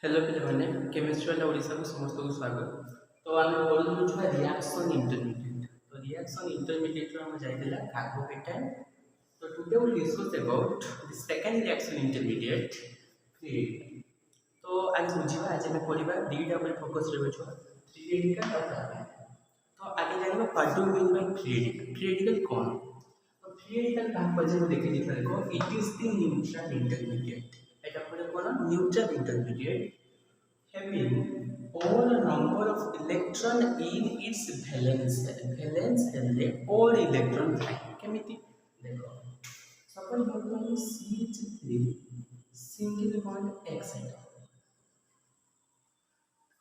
Hello पिलाने chemistry वाला ओडिशा को समस्त को स्वागत। तो आम पढ़ू छुआ रिएक्शन इंटरमीडिएट। तो रिएक्शन इंटरमीडिएट रो हम जाइदिला कार्बोकेटाइन। तो today we discuss about the second reaction intermediate free. तो आज बुझिबा आज हम पढ़िबा दीटा पर फोकस रहबो छुआ फ्री रेडिकल और कार्बन। तो आगे जानिबा what do mean by free radical. Free radical कौन? तो फ्री रेडिकल का पजे देखि देखो it is the neutral intermediate. এটা পরে কোন neutral intermediate having all number of electron in its valence shell। valence shell रे all electron थाए केमिति देखो सपोज बोलतो CH3 single bond X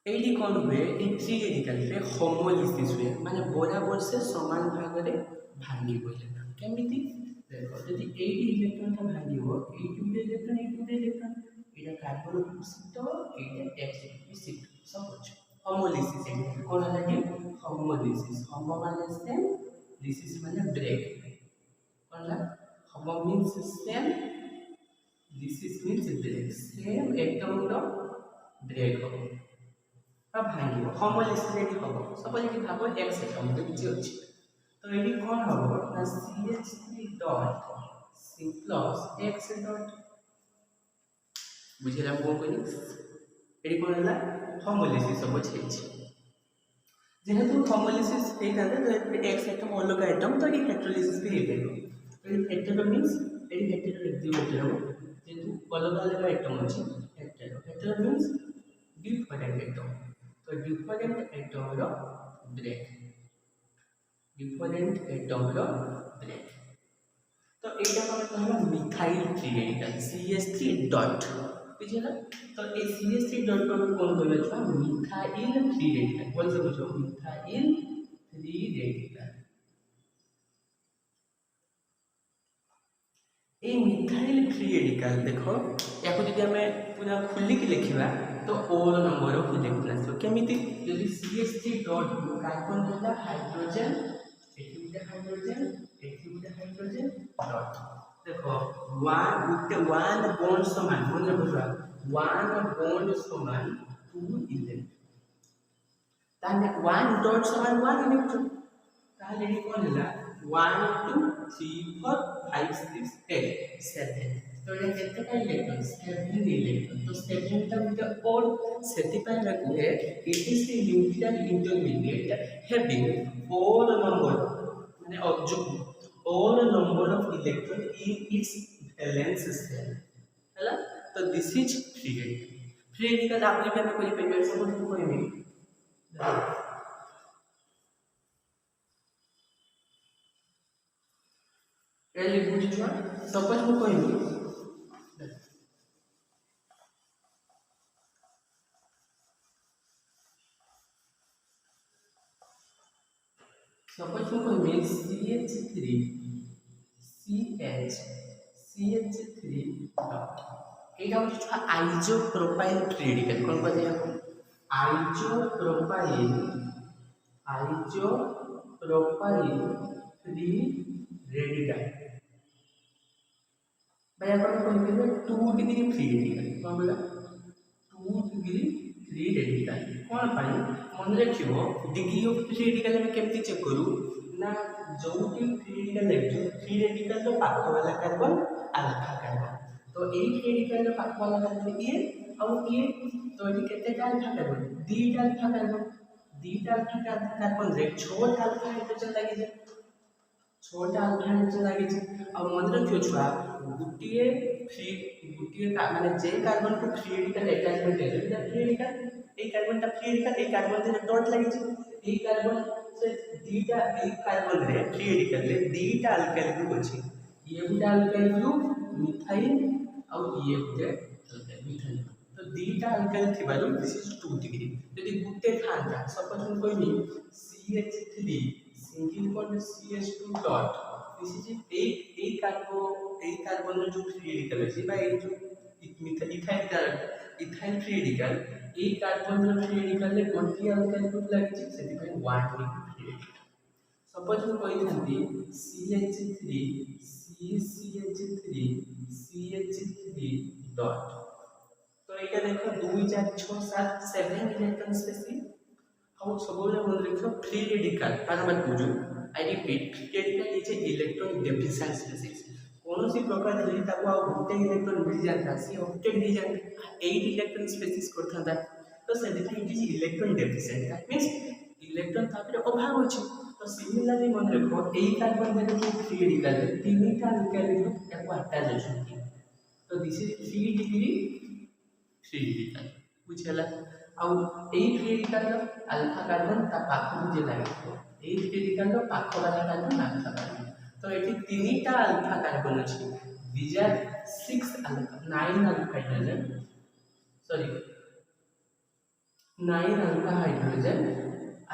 AD कौन हुए इन फ्री रेडिकल रे होमोलिसिस हुए माने बराबर से समान भाग रे भांगी गले केमिति देखो यदि 80 इलेक्ट्रॉन का भांगी हो 82 इलेक्ट्रॉन 82 इलेक्ट्रॉन एटा कार्बन उपस्थित एटा X शिफ्ट सब कुछ होमोलिसिस है कौन है कि होमोलिसिस होमो माने सेम लिसिस माने ब्रेक कौन है homo means same lysis means break same atom रो ब्रेक हो अब भांगी होमोलिसिस रे हो सपोज कि भागो X एटम तो किछि अछि तो ये कौन हम ना CH3 dot C plus X dot बुझेला कोन कोनी ये कौन है होमोलिसिस सब छै जेहेतु होमोलिसिस हे था तो X एटम अलग एटम तो ये हेटेरोलिसिस भी हे तो ये हेटेरो मींस ये हेटेरो एक्टिवेटर हो जेहेतु अलग अलग एटम अछि hetero hetero means different atom तो डिफरेंट एटम रो ब्रेक डिफरेंट एटम रो ब्रेक तो एटा हम कहला methyl free radical CH3 dot बुझिला तो ए CH3 डॉट को कौन कहले छ मिथाइल फ्री रेडिकल बोल से बुझो मिथाइल फ्री रेडिकल ए मिथाइल फ्री रेडिकल देखो याको यदि हमें पूरा खुली के लिखिबा तो ओल नंबर ऑफ इलेक्ट्रॉन आसो केमिति यदि CH3 डॉट कार्बन होला हाइड्रोजन हाइड्रोजन डॉट देखो वन बॉन्ड समान बोल बुझा वन बॉन्ड समान 2 इलेक्ट्रॉन ताने वन डॉट समान 1 इलेक्ट्रॉन ताले ये कोन होला 1 2 3 4 5 6 8 7 तो ये कितने का इलेक्ट्रॉन 7 इलेक्ट्रॉन तो 7 टा विद और सेति पाए लागू है it is the nuclear intermediate having all number माने object all number of electron in its valence shell हैला तो this is free radical free radical आपने पे कोई पेपर सब कोई नहीं एली बुझ छुआ सपोज को कोई नहीं सपोज को कोई में CH3 CH3 डॉट एटा हो छ आइसोप्रोपाइल फ्री रेडिकल कोन कहते हैं आइसोप्रोपाइल फ्री रेडिकल भाई अपन कोन कहबे 2 डिग्री फ्री रेडिकल कोन बोला 2 डिग्री फ्री रेडिकल कोन पाई मन रखिबो डिग्री ऑफ फ्री रेडिकल में केमती चेक करू ना जोटी फ्री रेडिकल तो पाख वाला कार्बन अल्फा कार्बन तो ए फ्री रेडिकल पाख वाला कार्बन ये और ये तो ये केते का अल्फा कार्बन दीटा अल्फा कार्बन रे छोटा अल्फा हाइड्रोजन लागि जे छोटा अल्फा हाइड्रोजन लागि जे और मन रखियो छुआ गुटिए का माने जे कार्बन को फ्री रेडिकल अटैचमेंट है जेटा फ्री रेडिकल ए कार्बन टा फ्री रेडिकल ए कार्बन रे डॉट लागि जे ए कार्बन से दीटा ए कार्बन रे फ्री रेडिकल ले दीटा अल्काइल ग्रुप अछि ये गुटा अल्काइल ग्रुप मिथाइल और ये गुटे अल्काइल मिथाइल तो दीटा अल्काइल थिबारो दिस इज 2 डिग्री यदि गुटे थांता सपोज हम कोइनी CH3 single bond CH2 dot this is एक कार्बन जो फ्री रेडिकल है भाई जो इथाइल फ्री रेडिकल एक कार्बन जो फ्री रेडिकल ले गोटी अल्काइल ग्रुप लागि छै सेति पे 1 डिग्री फ्री रेडिकल सपोज हम कोइ थांती CH3 CH3 डॉट तो ये देखो 2 4 6 7 7 इलेक्ट्रॉन स्पेसिस और सब मन रखियो फ्री रेडिकल बारंबार पूछो I repeat free radical is electron deficient species कौन सी प्रकार यदि ताको आ गोटे इलेक्ट्रॉन मिल जाता सी ऑक्टेट हो जाता 8 इलेक्ट्रॉन स्पेसिस करथांता तो से देखा it is electron deficient that means electron तापर अभाव अछि तो सिमिलरली मन रखो एई कार्बन में जो फ्री रेडिकल तीनटा अल्काइल ताको अटैच अछि तो this is 3 degree free radical बुझला आउ एई फ्री रेडिकल अल्फा कार्बन ता पाखु जे लागे एई फ्री रेडिकल रो पाखो वाला कार्बन अल्फा कार्बन तो ये तीनटा अल्फा कार्बन अछि these are 6 alpha 9 alpha hydrogen sorry 9 alpha hydrogen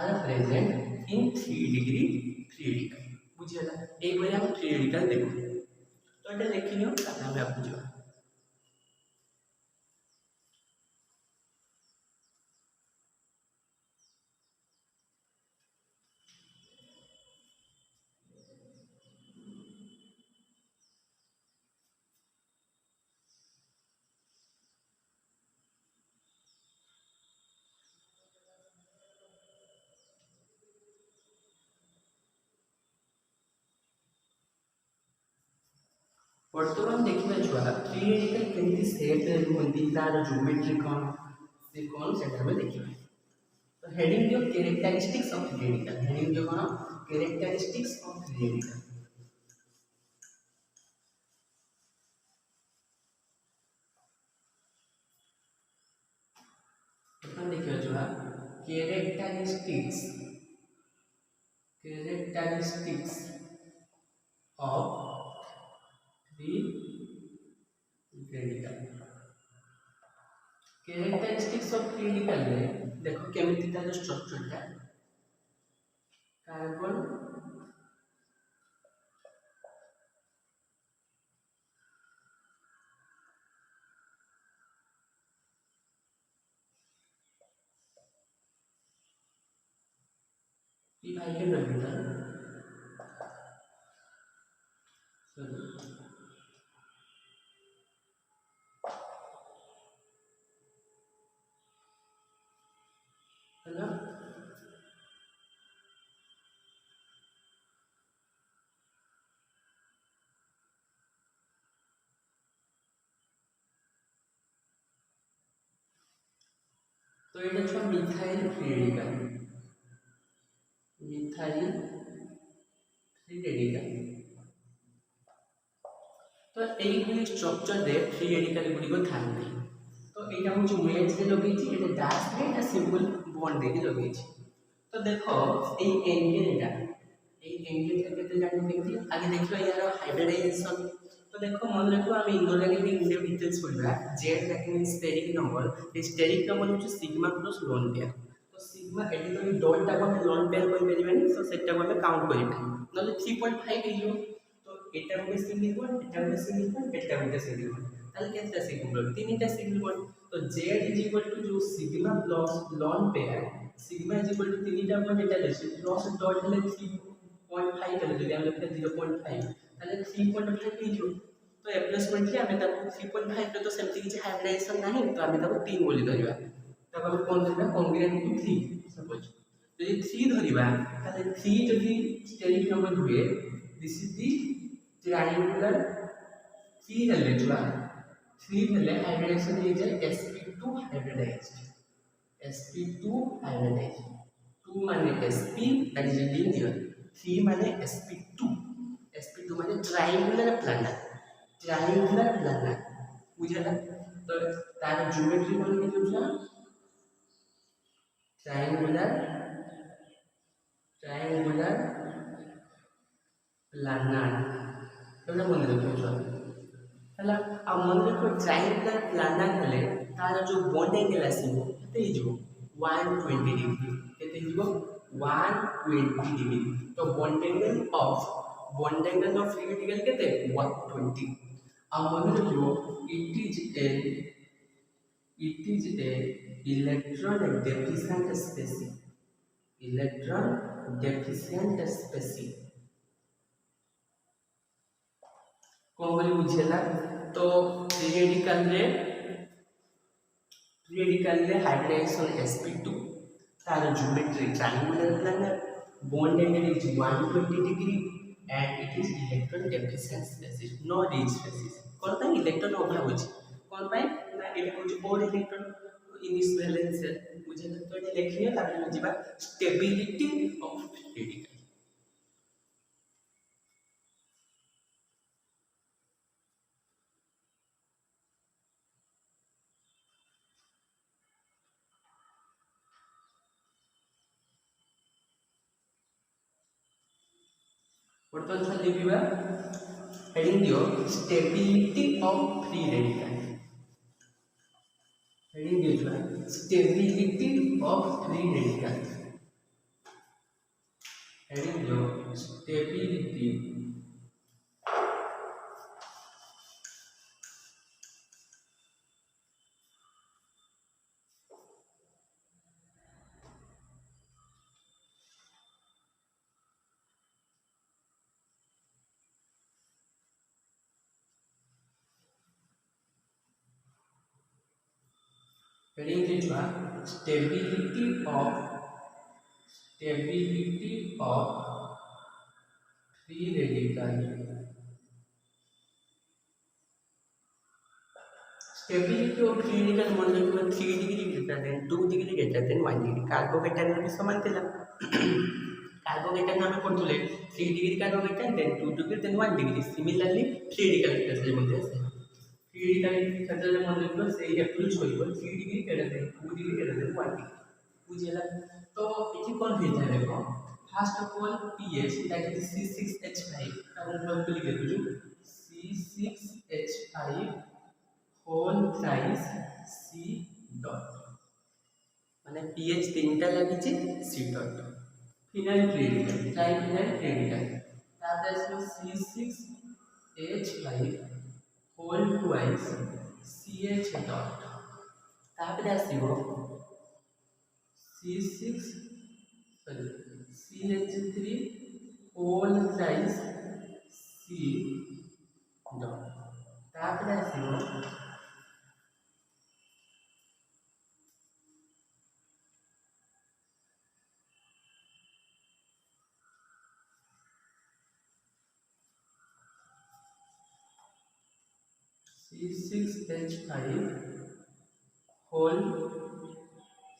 are present in 3 degree free radical बुझला एक बार हम फ्री रेडिकल देखो तो एटा देखिनियो ताकि हम आपको बुझवा वर्तमान देखिबा छुआ फ्री रेडिकल केमती सेट रे होंदी तार ज्योमेट्री कोन से कोन सेट में देखिबा तो हेडिंग जो characteristics of free radical heading जो कोन कैरेक्टरिस्टिक्स ऑफ फ्री रेडिकल अपन देखिबा छुआ characteristics of free radical characteristics of free radical में देखो केमिति तार स्ट्रक्चर था carbon if I can remember है ना तो ये छुआ methyl free radical methyl free radical तो यही स्ट्रक्चर रे फ्री रेडिकल गुडी थांती तो एटा हूँ वेज रे लगे एटा डैश रे एटा सिंपल बॉन्ड दे लगे तो देखो ए एंगल केते जानि केमती आगे देखियो यार हाइब्रिडाइजेशन तो देखो मन रखो हम इनऑर्गेनिक इन डिटेल्स पढ़बा Z that means steric number होची सिग्मा प्लस लोन पेयर तो सिग्मा एटी तो डॉट टा को लोन पेयर कोइ परिबेनी तो सेटा को काउंट करिबा नले 3.5 हियो तो एटा को सिंगल बॉन्ड एटा को सिंगल बॉन्ड एटा को सिंगल बॉन्ड ताले केते सिंगल बॉन्ड तीनटा सिंगल बॉन्ड तो z इज इक्वल टू जो sigma plus lone pair sigma is equal to तीनटा बॉन्ड एटा लेछि प्लस डॉट ले 3.5 कर दिया हम लिखते 0.5 ताले 3.5 हियो तो एप्लेसमेंटली हमें ताको 3.5 पे तो सेमति किछि हाइब्रिडाइजेशन नाही तो हमें ताको 3 बोली धरिबा तब हम कोन धरिबा कांग्रुएंट टू 3 सपोज यदि 3 धरिबा ताले 3 जदि स्टेरिक नंबर हुए दिस इज द ट्रायंगुलर 3 हेले छुआ 3 हेले हाइब्रिडाइजेशन हो जाए sp2 हाइब्रिडाइज्ड sp2 हाइब्रिडाइज्ड 2 माने sp दैट इज लीनियर 3 माने sp2 माने ट्रायंगुलर प्लानर बुझला तो तार ज्योमेट्री कोन के बुझला ट्रायंगुलर प्लानर एटा मन रखियो छ हला आ मन रखियो ट्रायंगुलर प्लानर हले तार जो बॉन्ड एंगल आसीबो केते हिजो 120 डिग्री केते हिजो 120 डिग्री तो bond angle of free radical केते 120 आ मन रखियो it is a electron deficient species कौन बोली बुझेला तो फ्री रेडिकल रे रेडिकल रे हाइब्रिडाइजेशन sp2 तार geometry triangular planar bond angle is 120 degree and it is electron deficient species no rich species कौन पाई इलेक्ट्रॉन अभाव होची कौन पाई ना एटा होची odd electron in this valence मुझे तो एटा लिखियो तापर हम जिबा स्टेबिलिटी ऑफ रेडिकल वर्तमान छा लिखिबा हेडिंग दियो stability of free radical heading दियो छा stability of free radical heading दियो stability heading this one stability of free radical stability of free radical मान लो कि 3 degree greater than 2 degree greater than 1 degree carbocation में भी समान थिला कार्बोकेटन में पढुले 3 degree carbocation than 2 degree than 1 degree similarly free radical case मध्ये असे फ्री रेडिकल क्षेत्र मान लो कि सेही अप्रोच होइबो 3 degree greater than 2 degree greater than 1 degree बुझिला तो एठी कोन हेता देखो first of all pH that is C6H5 carbon पर लिख देजो C6H5 whole thrice C dot माने pH तीनटा लागि छि C dot phenyl radical triphenyl radical तापर इसमें C6H5 whole twice CH dot तापर आसीबो CH3 whole thrice C dot तापर आसीबो C6H5 whole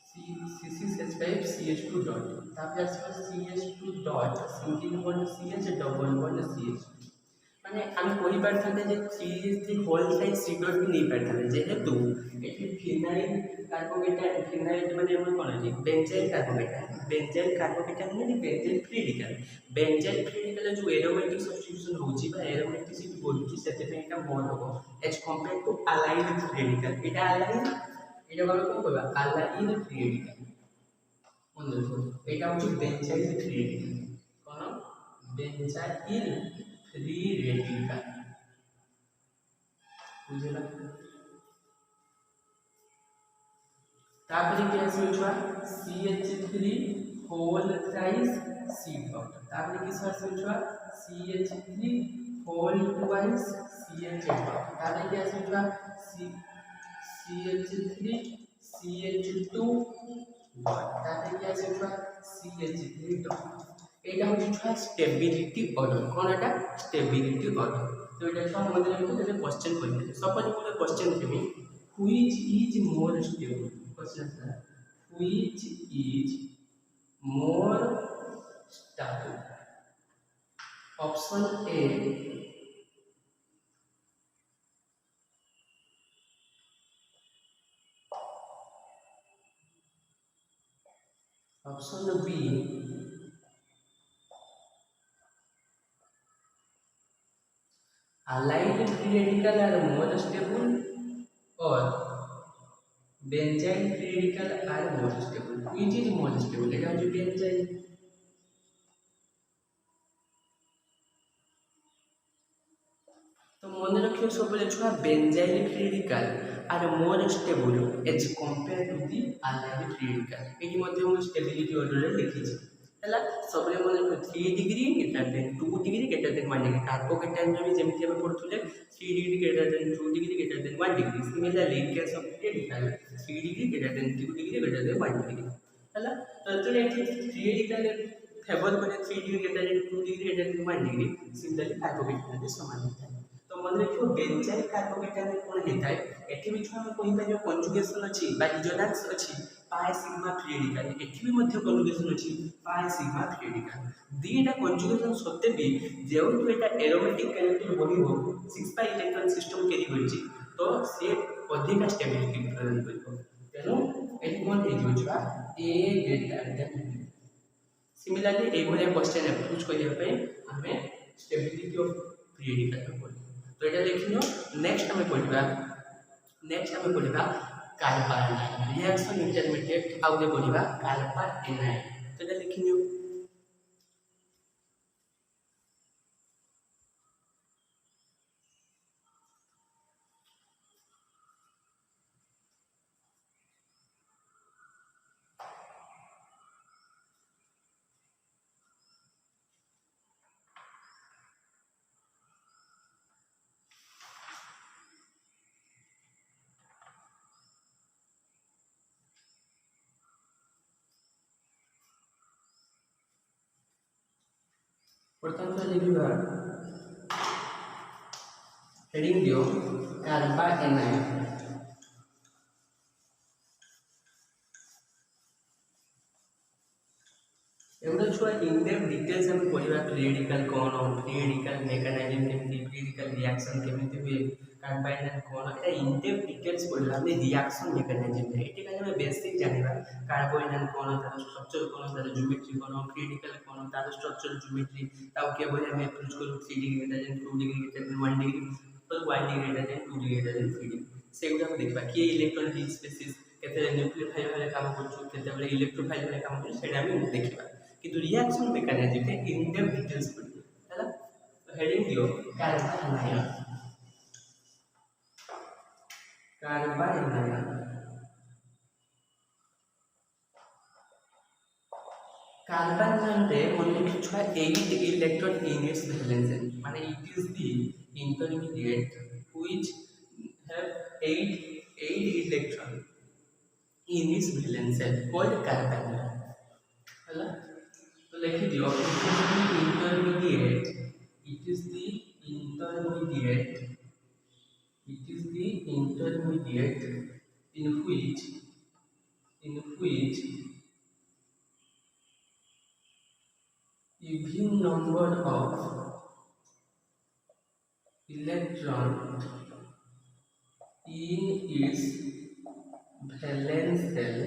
C6H5 CH2 dot तापर आसीबो CH2 dot single bond CH double bond CH माने हम कोई पारथाते जे CH3 whole side C dot भी नहीं पारथाते जेहेतु एठी फिनाइल कार्बोकेटन माने हम कोन जे बेंजाइल कार्बोकेटन माने बेंजाइल फ्री रेडिकल जो एरोमेटिक सब्स्टिट्यूशन होची बा एरोमेटिसिटी बोलची सेते पे एटा मोर होबो एज कंपेयर टू अलाइन्ड फ्री रेडिकल एटा अलाइन्ड एटा कोन कहबा अलाइन्ड फ्री रेडिकल मन देखो एटा होची बेंजाइल फ्री रेडिकल कोन बेंजाइल फ्री रेडिकल बुझला तापर के आसी छुआ CH3 whole thrice C dot तापर की आसी छुआ CH3 whole twice CH dot तापर की आसी छुआ CH3 CH2 डॉट तापर की आसी छुआ CH3 डॉट एटा हो छुआ स्टेबिलिटी ऑर्डर कोन एटा स्टेबिलिटी ऑर्डर तो एटा छुआ मने को जे क्वेश्चन कोइ सपोज को question Devi which is more stable question है which is more stable option A option B allied free radical are more stable or benzyl free radical are more stable which is more stable এটা হচ্ছে benzyl तो মনে রাখিও সবলে ছুয়া benzyl free radical are more stable as compared to the allyl free radical এটি মধ্যে আমি stability অর্ডারে লিখিছি है सब मन 3 degree greater than 2 degree greater than 1 degree carbocation भी जमी आम पढ़ुले 3 degree greater than 2 degree greater than 1 degree similarly in case of radical 3 degree greater than 2 degree greater than 1 degree है तो ये 3 रेडिकल फेवर करे 3 degree greater than 2 degree greater than 1 degree similarly carbocation भी समान होता है तो मन रखियो बेंजाइल कार्बोकेटाइन कोन होता है एठी भी हम कहि परियो कंजुगेशन अछि बा इजोनाक्स अछि पाई सिग्मा फ्री रेडिकल एठी भी मध्य कंजुगेशन अछि पाई सिग्मा फ्री रेडिकल दीटा कंजुगेशन सत्ते भी जेउ एटा एरोमेटिक कैरेक्टर बनिबो 6 पाई इलेक्ट्रॉन सिस्टम केरी होछि तो से अधिक स्टेबिलिटी प्रदान करिबो तेनु एठी कोन हे जोछा ए ग्रेटर देन सिमिलरली ए भलिया क्वेश्चन अप्रोच करिया पे हमें स्टेबिलिटी ऑफ फ्री रेडिकल को तो एटा देखिनो नेक्स्ट हमें पढ़िबा कार्बन रिएक्शन इंटरमीडिएट आउ दे पढ़िबा कार्बन एनायन तो एटा लिखिनियो प्रथम तो लिखिबा हेडिंग दियो कार्बन एनायन एवढा छुआ इन डेप्थ डिटेल्स हम पढ़िबा फ्री रेडिकल कोन फ्री रेडिकल मेकानिज्म केमती फ्री रेडिकल रिएक्शन केमती हुए carbon anion cone Etah in depth details पढ़िबा हम रिएक्शन मेकानिज्म एटी का हम बेसिक जानिबा कार्बन एनायन कोन तार स्ट्रक्चर कोन तार ज्योमेट्री कोन फ्री रेडिकल कोन तार स्ट्रक्चर ज्योमेट्री ताऊ के बोले हम अप्रोच करू 3 degree greater than 2 degree greater than 1 degree पर 1 degree greater than 2 degree greater than 3 degree सेगुडा हम देखबा कि इलेक्ट्रॉन रिच स्पेसिस केते न्यूक्लियोफाइल वाले काम करछु केते बेले इलेक्ट्रोफाइल वाले काम करछु सेटा हम देखबा कि रिएक्शन मेकानिज्म के इन डेप्थ डिटेल्स पढ़िए है तो हेडिंग दियो कार्बन एनायन कार्बन रे ओनली छुआ 8 इलेक्ट्रॉन in its valence माने it is the intermediate which have 8 electron in its valence called carbon है तो लिख दियो it is the intermediate in which even number of electron in its valence cell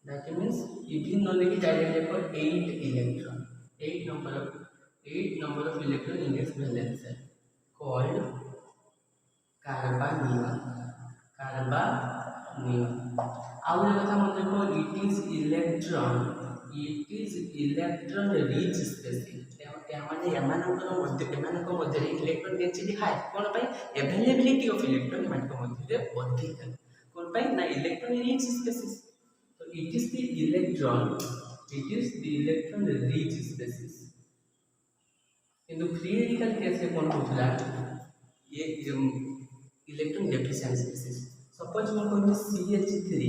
that means even only direct for 8 electron 8 number of electron in its valence cell called carbanium आउ एक कथा मन देखो it is electron rich species माने एमानकर मध्य electron density high कोन पाई अवेलेबिलिटी ऑफ इलेक्ट्रॉन एमानकर मध्य अधिक कोन पाई ना इलेक्ट्रॉन रिच स्पेसीज तो it is the electron rich species किंतु फ्री रेडिकल केस में कौन होता ये इलेक्ट्रॉन डेफिशिएंट स्पेसीज सपोज मैं कहूँ CH3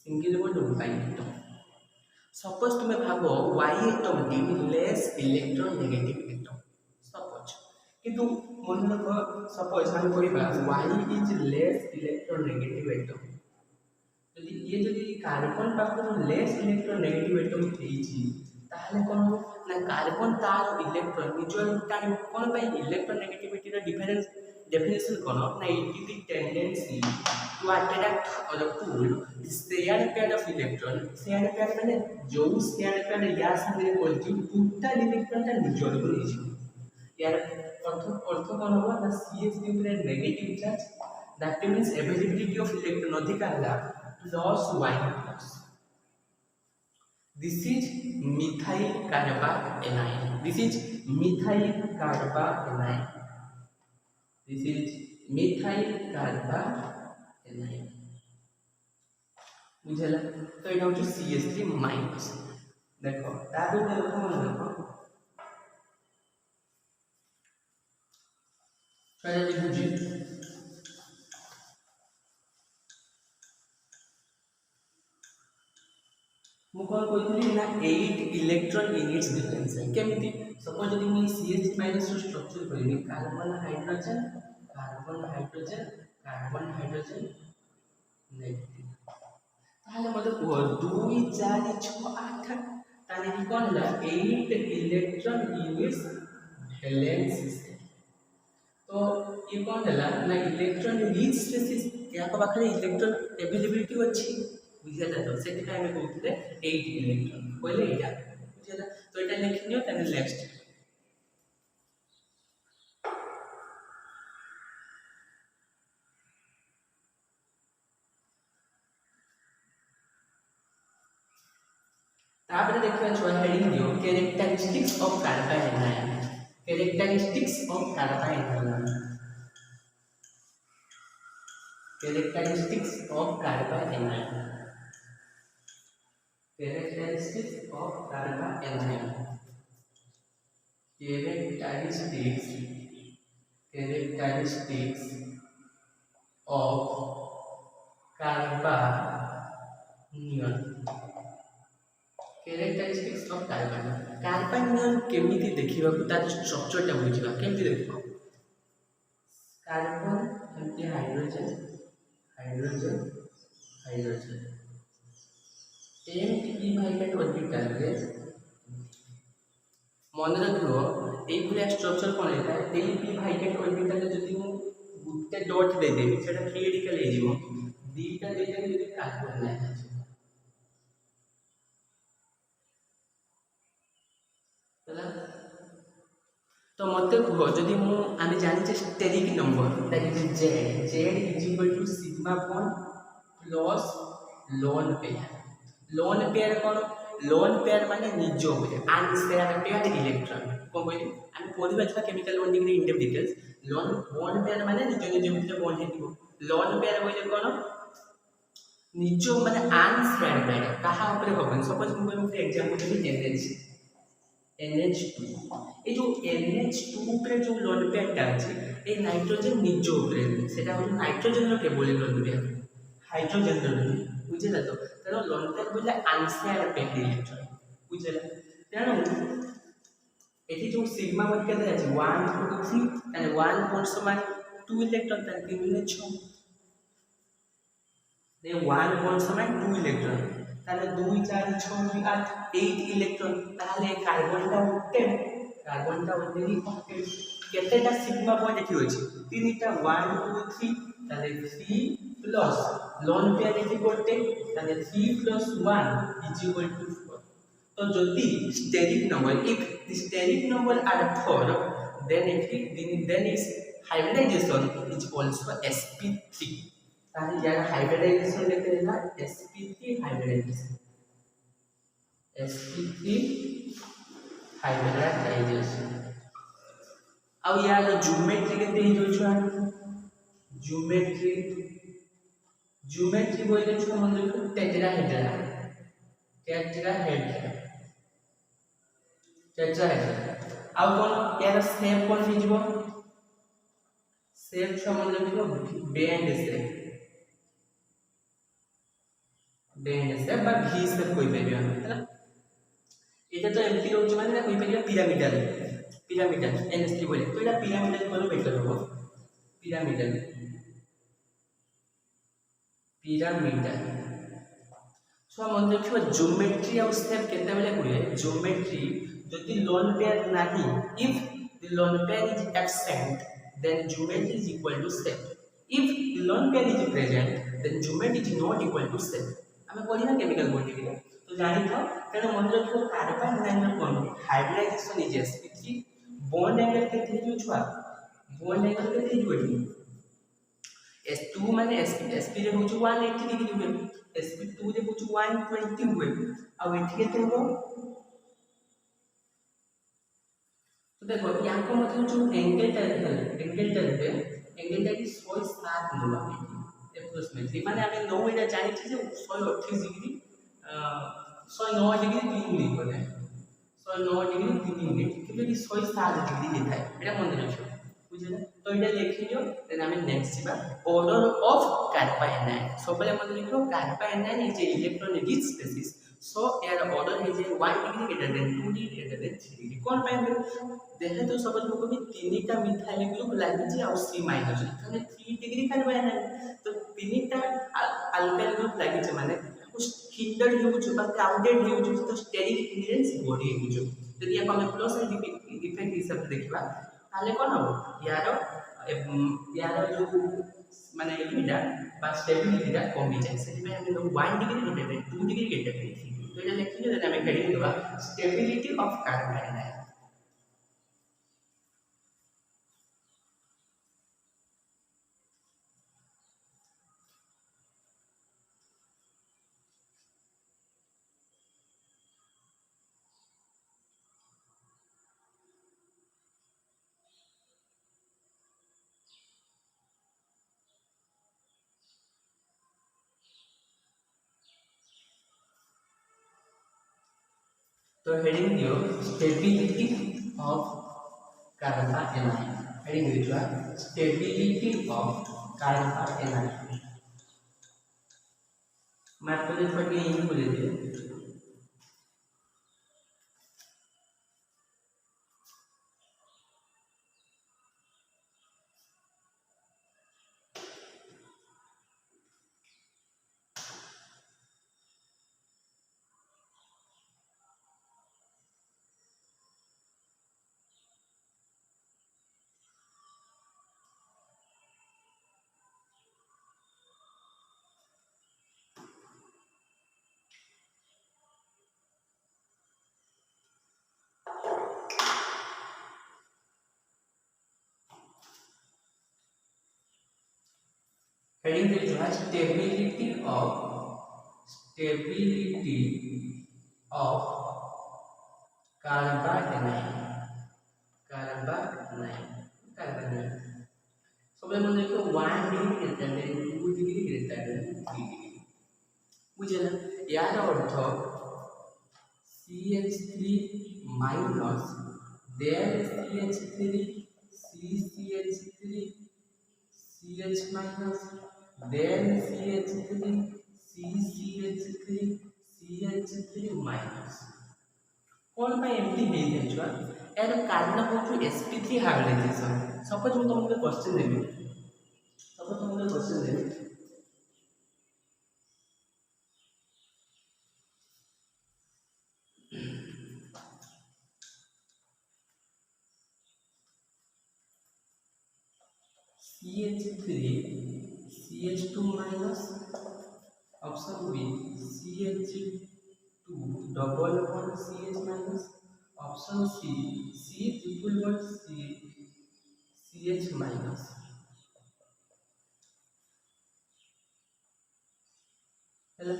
single bond y atom suppose तुम्हें भाबो y एटम टी less electron negative atom suppose किंतु मन रखो सपोज हम कहबा y is less electron negative atom यदि ये यदि कार्बन पाखर लेस इलेक्ट्रॉन नेगेटिव एटम थेची ताहले कोन ना कार्बन तार इलेक्ट्रॉन म्यूचुअल टाइम कोन पाई इलेक्ट्रॉन नेगेटिविटी रो डिफरेंस definition कोन ना it is the tendency to attract or the pull the shared pair of electron shared pair माने जो shared pair या संगे पॉजिटिव टोटल इलेक्ट्रॉन ता म्यूचुअल को लीजिए यार अर्थ कोन होगा ना CH3 ऊपर negative charge that means availability of electron अधिक आला loss y plus this is methyl carbanion this is methyl carbanion बुझला तो ये हूँ CH3 माइनस देखो तापर देखो मन देखो छुआ लिखुची मु कौन कहती ना 8 इलेक्ट्रॉन यूनिट्स डिफरेंस है केमिति सपोज यदि मु CH माइनस स्ट्रक्चर करिनी कार्बन हाइड्रोजन नेगेटिव ताहले मते कुह 2 4 6 8 ताने कि कोन ला 8 इलेक्ट्रॉन यूनिट्स वैलेंस सिस्टम तो ये कौन है ना इलेक्ट्रॉन रिच स्पेसीज या पाखे इलेक्ट्रॉन अवेलेबिलिटी अच्छी बुझेगा तो से टाइम में कहते 8 इलेक्ट्रॉन कहले एटा बुझेगा तो एटा लिखनियो तने नेक्स्ट तापर देखिए छुआ हेडिंग दियो characteristics of carbon anion characteristics of carbon anion characteristics of carbon anion characteristics of carbon anion characteristics of carbanion characteristics of carbanion केमिति देखिबा को तार स्ट्रक्चर टा बुझिबा केमिति देखिबा कार्बन एंटी हाइड्रोजन एमटी भाइकेट ऑर्बिटल रे मन रखियो ए पूरा स्ट्रक्चर कोन है एपी भाइकेट ऑर्बिटल रे जदी मु गुटे डॉट दे देबी सेटा फ्री रेडिकल हे जीवो दीटा दे देबी जदी कार्बन नै तला तो मते कहो जदी मु आमे जानि जे steric number that is z is equal to sigma bond plus lone pair कोन लोन पेयर माने निजो होय अनस्टेयर पेयर इलेक्ट्रॉन कोन कहली आमे पढिबा छा केमिकल बॉन्डिंग रे in depth details loan pair माने निजो भितर बॉन्ड हेतिबो लोन पेयर होइले कोन निजो माने अनस्टेयर पेयर कहा ऊपर होबन सपोज मु एग्जांपल देबी NH2 ये जो NH2 पे जो लोन पेयर टा अछि ए नाइट्रोजन निजो ऊपर सेटा हो नाइट्रोजन रो केबल लोन पेयर हाइड्रोजन रो बुझला तो तेरो लोन पेयर बुझला अनस्टेयर पेयर इलेक्ट्रॉन बुझला तेरो एठी जो सिग्मा बन के अछि 1 2 3 एंड 1 बॉन्ड समान 2 इलेक्ट्रॉन तक 3 ने 6 ने 1 बॉन्ड समान 2 इलेक्ट्रॉन ताले 2 4 6 8 8 इलेक्ट्रॉन ताले कार्बन टा ओनली केतेटा सिग्मा बॉन्ड एठी होछि तीनटा 1 2 3 ताले 3 प्लस लोन पेयर एठी कोटे ताले 3 प्लस 1 इज इक्वल टू 4 तो जदी steric number if the steric number are 4 then its hybridization is also sp3 ताले यार हाइब्रिडाइजेशन लेते हैं ना sp3 हाइब्रिडाइजेशन अब यार ज्योमेट्री के देई जो छुआ ज्योमेट्री बोले छुआ मन देखो टेट्राहेड्रन अब कोन यार शेप कोन ही जीवो शेप छुआ मन देखो बैंड से बा भी से कोई परिया है एटा तो एमटी रो जो माने कोई परिया पिरामिडल एनएसटी बोले तो एटा पिरामिडल कोन बेटर हो पिरामिडल सो मन देखियो ज्योमेट्री और स्टेप केते बेले हुए ज्योमेट्री जदि लोन पेयर नाही if the lone pair is absent then geometry is equal to step if the lone pair is present then geometry is not equal to step हमें पढ़ी ना केमिकल बॉन्डिंग रे तो जानि था तेनो मन रखियो carbon nitrogen bond hybridization is sp3 bond angle केते जो छुआ बॉन्ड एंगल केते जो S2 माने sp रे होछु 180 डिग्री हुए sp2 रे होछु 120 हुए अब एठी केते हो तो देखो यहाँ को मतलब जो एंगल टा की 107 नोला एप्रोक्सीमेटली माने हमें नो एटा जानि छी जे 128 डिग्री 109 डिग्री 3 मिनिट बोले 109 डिग्री 3 मिनिट কিন্তু এটি 107 ডিগ্রি দেখায় এটা মনে রাখো বুঝলে তো এটা লিখি দিও দেন আমি নেক্সট ଯିବା order of carbanion सबले মনে লিখো carbanion is a electronegative species so air order is a 1 degree greater than 2 degree greater than 3 degree কোন পাই देखे तो सब लोग भी तीनटा मिथाइल ग्रुप लागिଛି ଆଉ C माइनस এখানে 3 डिग्री carbanion तो तीनटा अल्काइल ग्रुप लागिছে মানে हिंडर यूज बा क्राउडेड यूज तो स्टेरिक इक्विवेलेंस बॉडी यूज यदि आप हमें प्लस इफेक्ट हिसाब से देखबा ताले कोन हो यार जो माने इटा बा स्टेबिलिटी दा कमी जाय से में हम लोग 1 डिग्री ग्रेटर 2 डिग्री ग्रेटर तो ये लिखियो जे हमें हेडिंग देबा स्टेबिलिटी ऑफ कार्बन तो हेडिंग दियो स्टेबिलिटी ऑफ कार्बन हेडिंग दियो स्टेबिलिटी ऑफ कार्बन मैं आपको जो पढ़ी यही बोले दिए हेडिंग जो है स्टेबिलिटी ऑफ कार्बन सबले मन देखो 1 degree greater than 2 degree greater than 3 degree बुझला यार अर्थ CH3 minus than CH3 CCH3 CH minus then CH3 CCH3 CH3 minus कौन पे एमटी हे जाय छुआ यार कारण हो sp3 हाइब्रिडाइजेशन सपोज मैं तुमको क्वेश्चन देबी CH3 CH2 minus option B CH2 double bond CH minus option C C triple bond CH minus हेला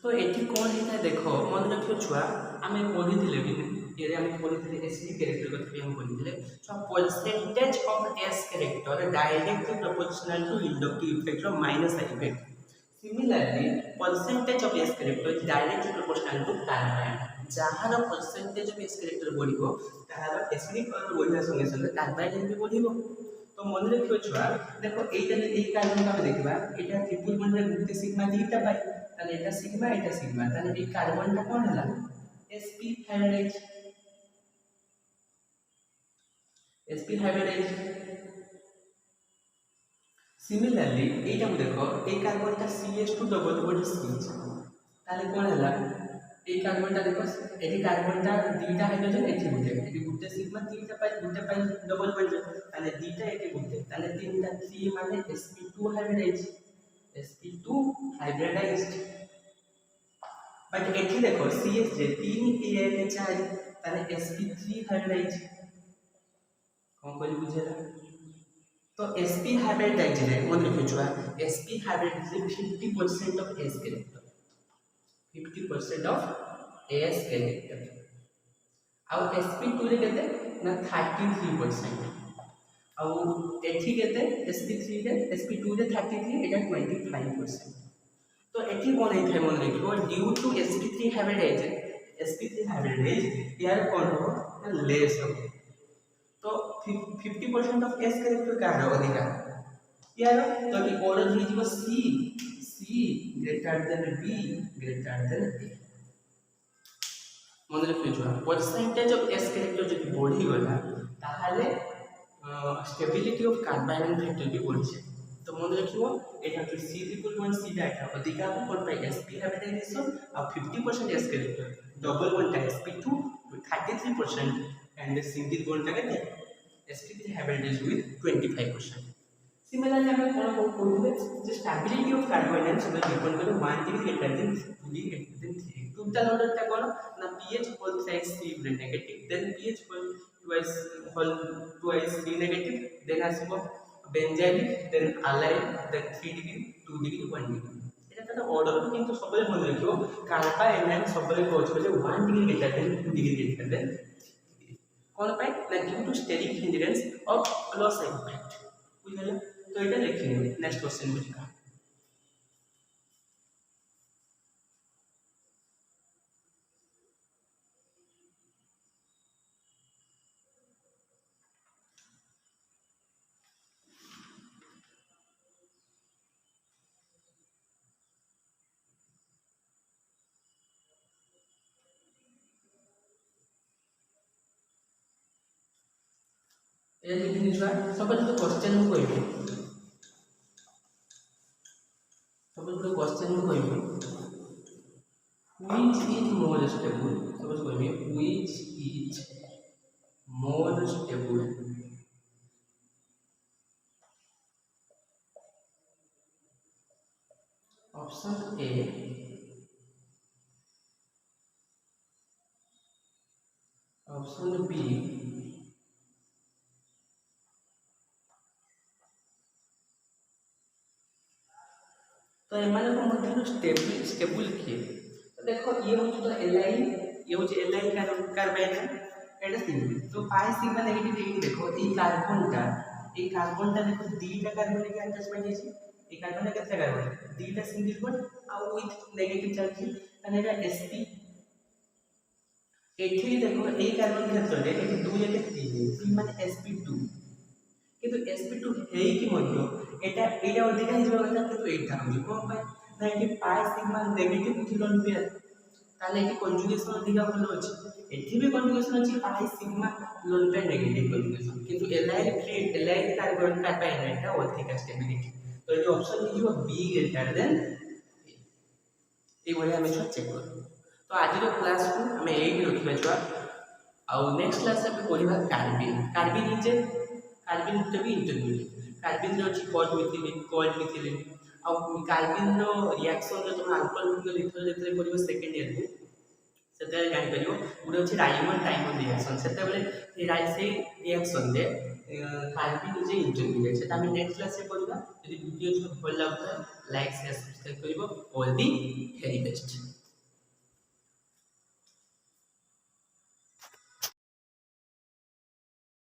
तो एठी कोन हेता देखो मन रखियो छुआ आमे पढी थिले भी ये आमे पढी थिले एसपी कैरेक्टर कथा भी हम पढी थिले so percentage of s character directly proportional to inductive effect और minus effect similarly percentage of s character is directly proportional to carbon जहार परसेंटेज ऑफ एस कैरेक्टर बढ़िबो ताहार एसिडिक और बढ़िया संगे संगे कार्बन भी बढ़िबो तो मन रखियो छुआ देखो एटा ए कार्बन का देखबा एटा ट्रिपल बॉन्ड रे गुटे सिग्मा दीटा पाई ताले एटा सिग्मा ताले ए कार्बन ता कोन हला sp हाइब्रिडाइज सिमिलरली एटा को देखो ए कार्बन ता CH2 डबल बॉन्ड CH ताले कोन हला ए कार्बन ता देखो एटी कार्बन ता दीटा हाइड्रोजन एटी गुटे सिग्मा दीटा पाई डबल बॉन्ड ताले दीटा एटी गुटे ताले तीनटा 3 माने sp2 हाइब्रिडाइज्ड बट एठी देखो CH जे 3 A के 4 ताले sp3 हाइब्रिडाइज कोन कोली बुझेला तो sp हाइब्रिडाइज रे मन रखियो छुआ sp hybridize 50% of s character 50% of s character आउ sp2 रे केते ना 33% आउ एठी केते sp3 रे sp2 रे 33 एटा 25% तो एटी कौन है मन रखियो ड्यू टू sp3 हैबिटेज sp3 हैबिटेज यार कौन हो लेस हो तो 50% ऑफ s कैरेक्टर का है अधिका यार तो कि ऑर्डर ही जीव c greater than b greater than a मन रखियो छुआ परसेंटेज ऑफ s कैरेक्टर जब बढ़ी गला ताहाले स्टेबिलिटी ऑफ कार्बाइन फैक्टर भी बढ़ जाए तो मन रखियो एटा कि C=1 C डाटा अधिका कोन पाई sp हाइब्रिडाइजेशन और 50% s कैरेक्टर डबल वन टा sp2 to 33% and the single bond टा के sp3 हाइब्रिडाइज with 25%. Similarly हम कोन कहबे जे स्टेबिलिटी ऑफ कार्बाइन सब डिपेंड करे 1 degree greater than 2 degree greater than 3 total order टा कोन ना pH होल side C negative than pH होल twice C नेगेटिव देन आसीबो बेंजाइलिक देन अलाइन देन 3 डिग्री 2 डिग्री 1 डिग्री एटा तो ऑर्डर किंतु सबले मन रखियो कार्बा एनाइन सबले कहछ जे 1 degree greater than 2 degree greater than कोन पाई ना due to steric hindrance of loss effect बुझले तो एटा लिखिए नेक्स्ट क्वेश्चन बुझिका ये लिखनी छुआ सपोज तो क्वेश्चन को कहबे सपोज तो क्वेश्चन को कहबे which is more stable suppose कहबे which is more stable option A option B तो एमाने को मध्य स्टेबल किए तो देखो ये हो तो एलाइन ये हो एलाइन कार्बाइन एटा सिंगल तो पाई सिग्मा नेगेटिव ये देखो ये कार्बन टा देखो दीटा कार्बन के अटैचमेंट है ये कार्बन का कितना कार्बन दीटा सिंगल बॉन्ड और विथ नेगेटिव चार्ज माने एटा sp एठी देखो ए कार्बन क्षेत्र रे एठी 2 जाके 3 माने sp2 किंतु sp2 है कि मध्य एटा अधिका हिजो କଥା किंतु एटा हम को पाए ना कि pi sigma negative electron pair ताले कि कंजुगेशन अधिका भलो अछि एठी भी कंजुगेशन अछि पाई सिग्मा लोन पे नेगेटिव कंजुगेशन किंतु एलाइड कार्बन कार्बाइन एटा अधिका स्टेबिलिटी तो ये ऑप्शन हिजो बी ग्रेटर देन ए भले हम चेक कर तो आज रो क्लास को हम एही रखिबा छुआ आ नेक्स्ट क्लास में पढिबा कार्बिन इज कार्बिन तो भी इंटरमीडिएट कार्बिन रो अछि कोल्ड मिथिलिन आ कार्बिन रो रिएक्शन जो तुम अल्कोहल मिथिल इथर जेतले करिवो सेकंड ईयर में सेते जानि परिवो गुड अछि डायमंड रिएक्शन सेते बेले से रिएक्शन दे कार्बिन इज इंटरमीडिएट सेता हम नेक्स्ट क्लास में पढिबा यदि वीडियो भल लागत लाइक शेयर सब्सक्राइब करिवो ऑल दी वेरी बेस्ट।